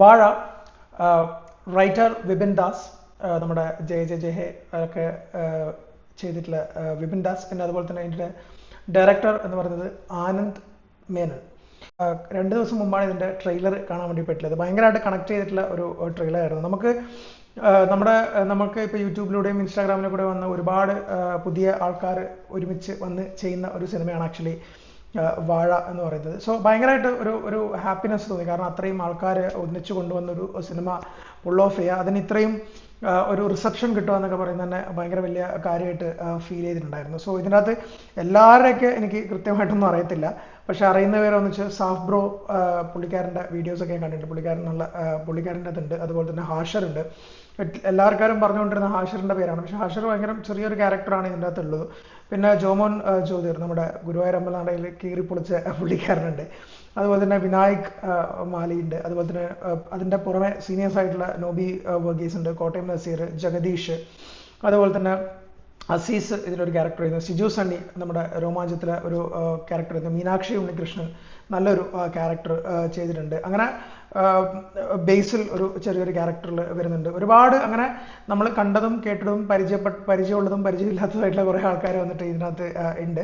വാഴ റൈറ്റർ വിപിൻ ദാസ്, നമ്മുടെ ജയ ജയ ജയ ഹേ ഒക്കെ ചെയ്തിട്ടുള്ള വിപിൻ ദാസ്. പിന്നെ അതുപോലെ തന്നെ ഇതിൻ്റെ ഡയറക്ടർ എന്ന് പറയുന്നത് ആനന്ദ് മേനൻ. 2 ദിവസം മുമ്പാണ് ഇതിൻ്റെ ട്രെയിലർ കാണാൻ വേണ്ടി പറ്റില്ലത്. ഭയങ്കരമായിട്ട് കണക്ട് ചെയ്തിട്ടുള്ള ഒരു ട്രെയിലർ ആയിരുന്നു. നമുക്ക് ഇപ്പോൾ യൂട്യൂബിലൂടെയും ഇൻസ്റ്റാഗ്രാമിലൂടെ വന്ന ഒരുപാട് പുതിയ ആൾക്കാർ ഒരുമിച്ച് വന്ന് ചെയ്യുന്ന ഒരു സിനിമയാണ് ആക്ച്വലി വാഴ എന്ന് പറയുന്നത്. സോ ഭയങ്കരമായിട്ട് ഒരു ഹാപ്പിനെസ് തോന്നി. കാരണം അത്രയും ആൾക്കാർ ഒന്നിച്ചു കൊണ്ടുവന്നൊരു സിനിമ പുൾ ഓഫ് ചെയ്യുക, അതിന് ഇത്രയും ഒരു റിസപ്ഷൻ കിട്ടുക എന്നൊക്കെ പറയുന്നത് തന്നെ ഭയങ്കര വലിയ കാര്യമായിട്ട് ഫീൽ ചെയ്തിട്ടുണ്ടായിരുന്നു. സോ ഇതിനകത്ത് എല്ലാവരെയൊക്കെ എനിക്ക് കൃത്യമായിട്ടൊന്നും അറിയത്തില്ല, പക്ഷെ അറിയുന്നവരെ ഒന്നിച്ച് സാഫ് ബ്രോ, പുള്ളിക്കാരൻ്റെ വീഡിയോസൊക്കെ ഞാൻ കണ്ടിട്ടുണ്ട്. പുള്ളിക്കാരൻ്റെ അതുണ്ട്. അതുപോലെ തന്നെ ഹാഷറുണ്ട്. എല്ലാവർക്കാരും പറഞ്ഞുകൊണ്ടിരുന്ന ഹാഷറിൻ്റെ പേരാണ്, പക്ഷെ ഹാഷർ ഭയങ്കര ചെറിയൊരു ക്യാരക്ടറാണ് ഇതിൻ്റെ അകത്തുള്ളത്. പിന്നെ ജോമോൻ ജ്യോതിർ, നമ്മുടെ ഗുരുവായൂർ അമ്പലനടയിൽ കീറിപ്പൊളിച്ച പുള്ളിക്കാരനുണ്ട്. അതുപോലെ തന്നെ വിനായക് മാലിയുണ്ട്. അതുപോലെ തന്നെ അതിൻ്റെ പുറമെ സീനിയേഴ്സ് ആയിട്ടുള്ള നോബി വർഗീസ് ഉണ്ട്, കോട്ടയം നസീർ, ജഗദീഷ്, അതുപോലെ തന്നെ അസീസ് ഇതിലൊരു ക്യാരക്ടർ ചെയ്യുന്നു, സിജു സണ്ണി നമ്മുടെ രോമാഞ്ചത്തിലെ ഒരു ക്യാരക്ടർ ചെയ്യുന്നു, മീനാക്ഷി ഉണ്ണികൃഷ്ണൻ നല്ലൊരു ക്യാരക്ടർ ചെയ്തിട്ടുണ്ട്. അങ്ങനെ ബേസിൽ ഒരു ചെറിയൊരു ക്യാരക്ടറിൽ വരുന്നുണ്ട്. ഒരുപാട് അങ്ങനെ നമ്മൾ കണ്ടതും കേട്ടതും പരിചയമുള്ളതും പരിചയമില്ലാത്തതായിട്ടുള്ള കുറേ ആൾക്കാർ വന്നിട്ട് ഇതിനകത്ത് ഉണ്ട്.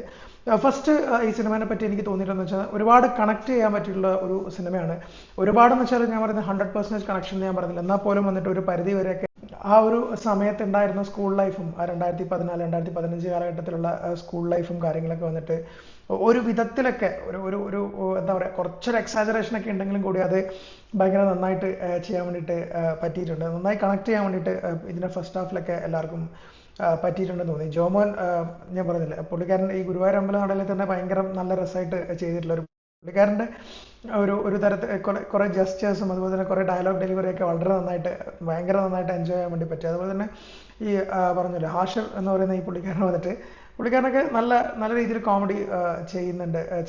ഫസ്റ്റ് ഈ സിനിമയെ പറ്റി എനിക്ക് തോന്നിയിട്ടെന്ന് വെച്ചാൽ ഒരുപാട് കണക്ട് ചെയ്യാൻ പറ്റിയിട്ടുള്ള ഒരു സിനിമയാണ്. ഒരുപാടെന്ന് വെച്ചാൽ ഞാൻ പറയുന്നത് 100% കണക്ഷൻ ഞാൻ പറഞ്ഞില്ല, എന്നാൽ പോലും വന്നിട്ട് ഒരു പരിധി വരെയൊക്കെ ആ ഒരു സമയത്തുണ്ടായിരുന്ന സ്കൂൾ ലൈഫും 2014 2015 കാലഘട്ടത്തിലുള്ള സ്കൂൾ ലൈഫും കാര്യങ്ങളൊക്കെ വന്നിട്ട് ഒരു വിധത്തിലൊക്കെ ഒരു എന്താ പറയുക, കുറച്ചൊരു എക്സാജറേഷനൊക്കെ ഉണ്ടെങ്കിലും കൂടി അത് ഭയങ്കര നന്നായിട്ട് ചെയ്യാൻ വേണ്ടിയിട്ട് പറ്റിയിട്ടുണ്ട്. നന്നായി കണക്ട് ചെയ്യാൻ വേണ്ടിയിട്ട് ഇതിൻ്റെ ഫസ്റ്റ് ഹാഫിലൊക്കെ എല്ലാവർക്കും പറ്റിയിട്ടുണ്ടെന്ന് തോന്നി. ജോമോൻ ഞാൻ പറഞ്ഞില്ലേ, പുള്ളിക്കാരൻ ഈ ഗുരുവായൂർ അമ്പലനടയിൽ തന്നെ ഭയങ്കര നല്ല രസമായിട്ട് ചെയ്തിട്ടുള്ള പുള്ളിക്കാരൻ്റെ ഒരു തരത്തിൽ കുറേ ജസ്റ്റേഴ്സും അതുപോലെ തന്നെ കുറേ ഡയലോഗ് ഡെലിവറിയൊക്കെ ഭയങ്കര നന്നായിട്ട് എൻജോയ് ചെയ്യാൻ വേണ്ടി പറ്റി. അതുപോലെ തന്നെ ഈ പറഞ്ഞില്ലേ ഹാഷർ എന്ന് പറയുന്ന ഈ പുള്ളിക്കാരനൊക്കെ നല്ല രീതിയിൽ കോമഡി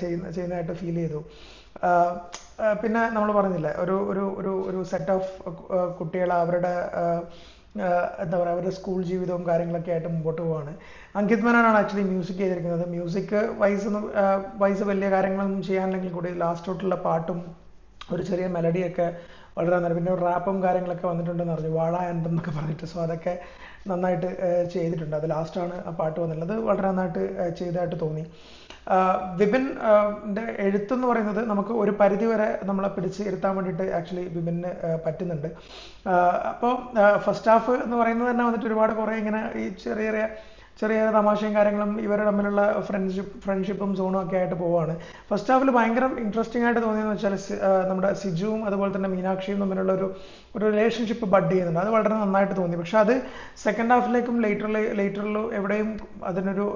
ചെയ്യുന്നതായിട്ട് ഫീൽ ചെയ്തു. പിന്നെ നമ്മൾ പറഞ്ഞില്ലേ ഒരു സെറ്റ് ഓഫ് കുട്ടികൾ അവരുടെ എന്താ പറയുക, അവരുടെ സ്കൂൾ ജീവിതവും കാര്യങ്ങളൊക്കെ ആയിട്ട് മുമ്പോട്ട് പോവാണ്. അങ്കിത് മേനോനാണ് ആക്ച്വലി മ്യൂസിക് ചെയ്തിരിക്കുന്നത്. മ്യൂസിക് വൈസ് വലിയ കാര്യങ്ങളൊന്നും ചെയ്യാനില്ലെങ്കിൽ കൂടി ലാസ്റ്റ് തൊട്ടുള്ള പാട്ടും ഒരു ചെറിയ മെലഡിയൊക്കെ വളരെ നന്നായി, പിന്നെ റാപ്പും കാര്യങ്ങളൊക്കെ വന്നിട്ടുണ്ടെന്ന് പറഞ്ഞു, വാഴ ആൻഡ് എന്നൊക്കെ പറഞ്ഞിട്ട്. സോ അതൊക്കെ നന്നായിട്ട് ചെയ്തിട്ടുണ്ട്. അത് ലാസ്റ്റാണ് ആ പാട്ട് വന്നിട്ടുള്ളത്, വളരെ നന്നായിട്ട് ചെയ്തതായിട്ട് തോന്നി. വിപിൻ്റെ എഴുത്തെന്ന് പറയുന്നത് നമുക്ക് ഒരു പരിധി വരെ നമ്മളെ പിടിച്ച് ഇരുത്താൻ വേണ്ടിയിട്ട് ആക്ച്വലി വിപിന് പറ്റുന്നുണ്ട്. അപ്പോൾ ഫസ്റ്റ് ഹാഫ് എന്ന് പറയുന്നത് തന്നെ വന്നിട്ട് ഒരുപാട് കുറേ ഇങ്ങനെ ഈ ചെറിയ തമാശയും കാര്യങ്ങളും ഇവർ തമ്മിലുള്ള ഫ്രണ്ട്ഷിപ്പും സോണും ഒക്കെ ആയിട്ട് പോവുകയാണ്. ഫസ്റ്റ് ഹാഫിൽ ഭയങ്കര ഇൻട്രസ്റ്റിംഗ് ആയിട്ട് തോന്നിയെന്ന് വെച്ചാൽ നമ്മുടെ സിജുവും അതുപോലെ തന്നെ മീനാക്ഷിയും തമ്മിലുള്ള ഒരു റിലേഷൻഷിപ്പ് ബഡ് ചെയ്യുന്നുണ്ട്. അത് വളരെ നന്നായിട്ട് തോന്നി. പക്ഷെ അത് സെക്കൻഡ് ഹാഫിലേക്കും ലേറ്ററിലും എവിടെയും അതിനൊരു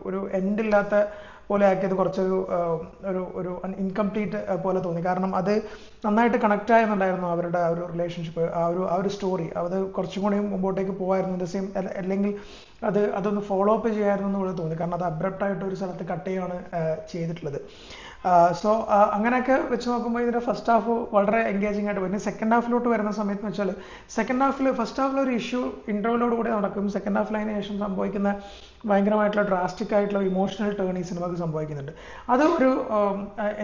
ഒരു എൻഡില്ലാത്ത പോലെ ആക്കിയത് കുറച്ചൊരു ഇൻകംപ്ലീറ്റ് പോലെ തോന്നി. കാരണം അത് നന്നായിട്ട് കണക്ട് ആയെന്നുണ്ടായിരുന്നു അവരുടെ ആ ഒരു റിലേഷൻഷിപ്പ്, ആ ഒരു സ്റ്റോറി. അത് കുറച്ചും കൂടി മുമ്പോട്ടേക്ക് പോകുമായിരുന്നു. സെയിം അല്ലെങ്കിൽ അതൊന്ന് ഫോളോ അപ്പ് ചെയ്യായിരുന്നു എന്ന് തോന്നി. കാരണം അത് അബ്രപ്റ്റായിട്ട് ഒരു സ്ഥലത്ത് കട്ട് ചെയ്യുകയാണ് ചെയ്തിട്ടുള്ളത്. സോ അങ്ങനെയൊക്കെ വെച്ച് നോക്കുമ്പോൾ ഇതിൻ്റെ ഫസ്റ്റ് ഹാഫ് വളരെ എൻഗേജിങ് ആയിട്ട് വരും. സെക്കൻഡ് ഹാഫിലോട്ട് വരുന്ന സമയത്ത് വെച്ചാൽ ഫസ്റ്റ് ഹാഫിൽ ഒരു ഇഷ്യൂ ഇൻ്റർവ്യൂലോട് കൂടി നടക്കും. സെക്കൻഡ് ഹാഫിൽ അതിന് ശേഷം സംഭവിക്കുന്ന ഭയങ്കരമായിട്ടുള്ള ഡ്രാസ്റ്റിക് ആയിട്ടുള്ള ഇമോഷണൽ ടേൺ ഈ സിനിമക്ക് സംഭവിക്കുന്നുണ്ട്. അത്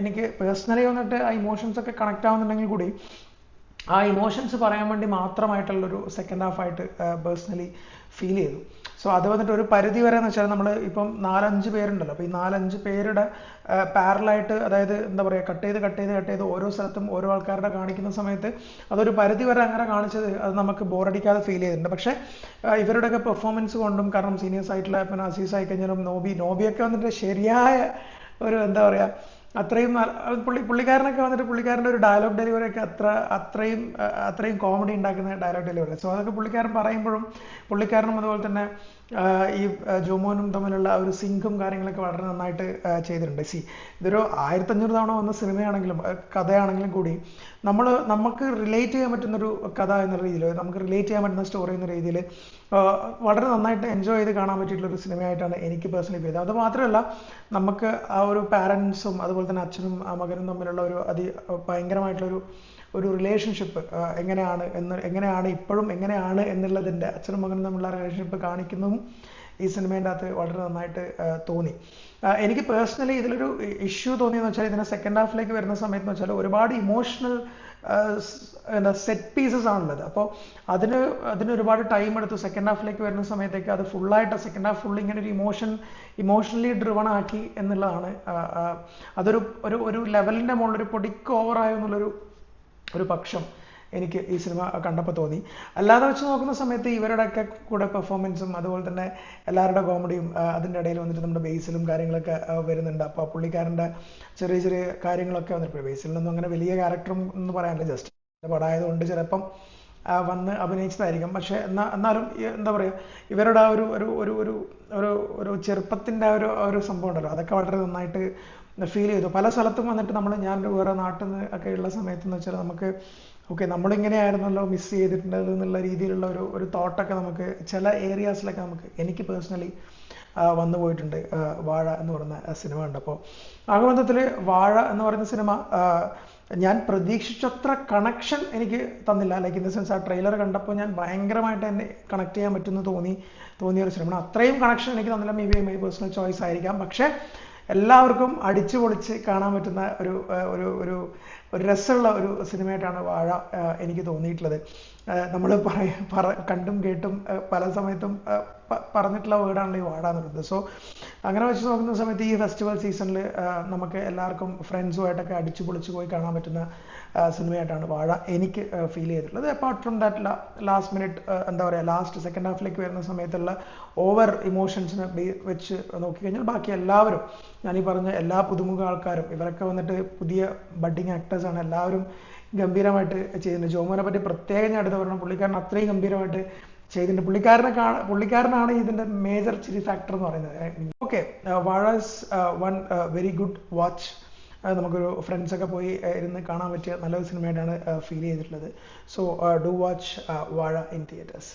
എനിക്ക് പേഴ്സണലി വന്നിട്ട് ആ ഇമോഷൻസ് ഒക്കെ കണക്ട് ആവുന്നുണ്ടെങ്കിൽ കൂടി ആ ഇമോഷൻസ് പറയാൻ വേണ്ടി മാത്രമായിട്ടുള്ളൊരു സെക്കൻഡ് ഹാഫായിട്ട് പേഴ്സണലി ഫീൽ ചെയ്തു. സോ അത് വന്നിട്ട് ഒരു പരിധി വരെ എന്ന് വെച്ചാൽ നമ്മൾ ഇപ്പം 4-5 പേരുണ്ടല്ലോ, അപ്പോൾ ഈ 4-5 പേരുടെ പാരലായിട്ട്, അതായത് എന്താ പറയുക, കട്ട് ചെയ്ത് ഓരോ സ്ഥലത്തും ഓരോ ആൾക്കാരുടെ കാണിക്കുന്ന സമയത്ത് അതൊരു പരിധി വരെ അങ്ങനെ കാണിച്ചത് അത് നമുക്ക് ബോറടിക്കാതെ ഫീൽ ചെയ്തിട്ടുണ്ട്. പക്ഷേ ഇവരുടെയൊക്കെ പെർഫോമൻസ് കൊണ്ടും, കാരണം സീനിയേഴ്സ് ആയിട്ടുള്ള പിന്നെ അസീസ് ആയി കഴിഞ്ഞാലും നോബിയൊക്കെ വന്നിട്ട് ശരിയായ ഒരു എന്താ പറയുക, അത്രയും പുള്ളിക്കാരനൊക്കെ വന്നിട്ട് പുള്ളിക്കാരൻ്റെ ഒരു ഡയലോഗ് ഡെലിവറിയൊക്കെ അത്രയും കോമഡി ഉണ്ടാക്കുന്ന ഡയലോഗ് ഡെലിവറി. സോ അതൊക്കെ പുള്ളിക്കാരൻ പറയുമ്പോഴും പുള്ളിക്കാരനും അതുപോലെ തന്നെ ഈ ജോമോനും തമ്മിലുള്ള ഒരു സിങ്കും കാര്യങ്ങളൊക്കെ വളരെ നന്നായിട്ട് ചെയ്തിട്ടുണ്ട്. ഇതൊരു 1500 തവണ വന്ന സിനിമയാണെങ്കിലും കഥയാണെങ്കിലും കൂടി നമുക്ക് റിലേറ്റ് ചെയ്യാൻ പറ്റുന്നൊരു കഥ എന്ന രീതിയിൽ, നമുക്ക് റിലേറ്റ് ചെയ്യാൻ പറ്റുന്ന സ്റ്റോറി എന്ന രീതിയിൽ വളരെ നന്നായിട്ട് എൻജോയ് ചെയ്ത് കാണാൻ പറ്റിയിട്ടുള്ളൊരു സിനിമയായിട്ടാണ് എനിക്ക് പേഴ്സണലി ഫീൽ ചെയ്തത്. അത് മാത്രമല്ല, നമുക്ക് ആ ഒരു പാരൻസും അതുപോലെ തന്നെ അച്ഛനും മകനും തമ്മിലുള്ള ഭയങ്കരമായിട്ടുള്ളൊരു റിലേഷൻഷിപ്പ് എങ്ങനെയാണ് ഇപ്പോഴും എങ്ങനെയാണ് എന്നുള്ളതിൻ്റെ, അച്ഛനും മകനും തമ്മിലുള്ള റിലേഷൻഷിപ്പ് കാണിക്കുന്നതും ഈ സിനിമേൻ്റെ അകത്ത് വളരെ നന്നായിട്ട് തോന്നി. എനിക്ക് പേഴ്സണലി ഇതിലൊരു ഇഷ്യൂ തോന്നിയെന്ന് വെച്ചാൽ ഇതിൻ്റെ സെക്കൻഡ് ഹാഫിലേക്ക് വരുന്ന സമയത്ത് വെച്ചാൽ ഒരുപാട് ഇമോഷണൽ എന്താ സെറ്റ് പീസസ് ആണുള്ളത്. അപ്പോൾ അതിന് ഒരുപാട് ടൈം എടുത്തു. സെക്കൻഡ് ഹാഫിലേക്ക് വരുന്ന സമയത്തേക്ക് അത് ഫുള്ളായിട്ട് സെക്കൻഡ് ഹാഫ് ഫുൾ ഇങ്ങനെ ഒരു ഇമോഷണലി ഡ്രിവൺ ആക്കി എന്നുള്ളതാണ്. അതൊരു ഒരു ലെവലിൻ്റെ മുകളിൽ ഒരു പൊടിക്ക് ഓവറായോ എന്നുള്ളൊരു പക്ഷം എനിക്ക് ഈ സിനിമ കണ്ടപ്പോൾ തോന്നി. അല്ലാതെ വെച്ച് നോക്കുന്ന സമയത്ത് ഇവരുടെയൊക്കെ കൂടെ പെർഫോമൻസും അതുപോലെ തന്നെ എല്ലാവരുടെ കോമഡിയും അതിൻ്റെ ഇടയിൽ വന്നിട്ട് നമ്മുടെ ബേസിലും കാര്യങ്ങളൊക്കെ വരുന്നുണ്ട്. അപ്പോൾ പുള്ളിക്കാരൻ്റെ ചെറിയ ചെറിയ കാര്യങ്ങളൊക്കെ വന്നിട്ട് ബേസിൽ നിന്നും അങ്ങനെ വലിയ ക്യാരക്ടറും എന്ന് പറയാനില്ല, ജസ്റ്റ് പടമായതുകൊണ്ട് ചിലപ്പം വന്ന് അഭിനയിച്ചതായിരിക്കും. പക്ഷേ എന്നാലും എന്താ പറയുക, ഇവരുടെ ആ ഒരു ചെറുപ്പത്തിൻ്റെ ഒരു സംഭവം ഉണ്ടല്ലോ, അതൊക്കെ വളരെ നന്നായിട്ട് ഫീൽ ചെയ്തു. പല സ്ഥലത്തും വന്നിട്ട് ഞാനൊരു വേറെ നാട്ടിൽ നിന്ന് ഒക്കെ ഉള്ള സമയത്തെന്ന് വെച്ചാൽ നമുക്ക് ഓക്കെ നമ്മളിങ്ങനെയായിരുന്നല്ലോ മിസ് ചെയ്തിട്ടുണ്ടത് എന്നുള്ള രീതിയിലുള്ള ഒരു തോട്ടൊക്കെ നമുക്ക് ചില ഏരിയാസിലൊക്കെ എനിക്ക് പേഴ്സണലി വന്നു പോയിട്ടുണ്ട് വാഴ എന്ന് പറയുന്ന സിനിമ കണ്ടപ്പോൾ. ആകമൊത്തത്തിൽ വാഴ എന്ന് പറയുന്ന സിനിമ ഞാൻ പ്രതീക്ഷിച്ചത്ര കണക്ഷൻ എനിക്ക് തന്നില്ല. ലൈക്ക് ഇൻ ദ സെൻസ് ആ ട്രെയിലർ കണ്ടപ്പോൾ ഞാൻ ഭയങ്കരമായിട്ട് എന്നെ കണക്ട് ചെയ്യാൻ പറ്റുമെന്ന് തോന്നിയ ഒരു സിനിമ. അത്രയും കണക്ഷൻ എനിക്ക് തന്നില്ല. May be my personal choice ആയിരിക്കാം. പക്ഷേ എല്ലാവർക്കും അടിച്ചു പൊളിച്ച് കാണാൻ പറ്റുന്ന ഒരു രസമുള്ള ഒരു സിനിമയായിട്ടാണ് വാഴ എനിക്ക് തോന്നിയിട്ടുള്ളത്. നമ്മൾ കണ്ടും കേട്ടും പല സമയത്തും പറഞ്ഞിട്ടുള്ള വേർഡാണല്ലോ ഈ വാഴ എന്ന് പറയുന്നത്. സോ അങ്ങനെ വെച്ച് നോക്കുന്ന സമയത്ത് ഈ ഫെസ്റ്റിവൽ സീസണിൽ നമുക്ക് എല്ലാവർക്കും ഫ്രണ്ട്സുമായിട്ടൊക്കെ അടിച്ചു പൊളിച്ച് പോയി കാണാൻ പറ്റുന്ന സിനിമയായിട്ടാണ് വാഴ എനിക്ക് ഫീൽ ചെയ്തിട്ടുള്ളത്. Apart from that last minute എന്താ പറയുക, ലാസ്റ്റ് സെക്കൻഡ് ഹാഫിലേക്ക് വരുന്ന സമയത്തുള്ള ഓവർ ഇമോഷൻസിനെ വെച്ച് നോക്കിക്കഴിഞ്ഞാൽ ബാക്കി എല്ലാവരും, ഞാനീ പറഞ്ഞ എല്ലാ പുതുമുഖ ആൾക്കാരും, ഇവരൊക്കെ വന്നിട്ട് പുതിയ ബഡ്ഡിങ് ആക്ടേഴ്സാണ്, എല്ലാവരും ഗംഭീരമായിട്ട് ചെയ്യുന്നത്. ജോമോനെ പറ്റി പ്രത്യേകം ഞാൻ എടുത്ത് പറഞ്ഞു, പുള്ളിക്കാരൻ അത്രയും ഗംഭീരമായിട്ട് ചെയ്തിട്ടുണ്ട്. പുള്ളിക്കാരനാണ് ഇതിൻ്റെ മേജർ ചിരി ഫാക്ടർ എന്ന് പറയുന്നത്. ഓക്കെ, വാഴ is one very good watch. നമുക്കൊരു ഫ്രണ്ട്സൊക്കെ പോയി ഇരുന്ന് കാണാൻ പറ്റിയ നല്ലൊരു സിനിമയായിട്ടാണ് ഫീൽ ചെയ്തിട്ടുള്ളത്. സോ ഡു വാച്ച് വാഴ ഇൻ തിയേറ്റേഴ്സ്.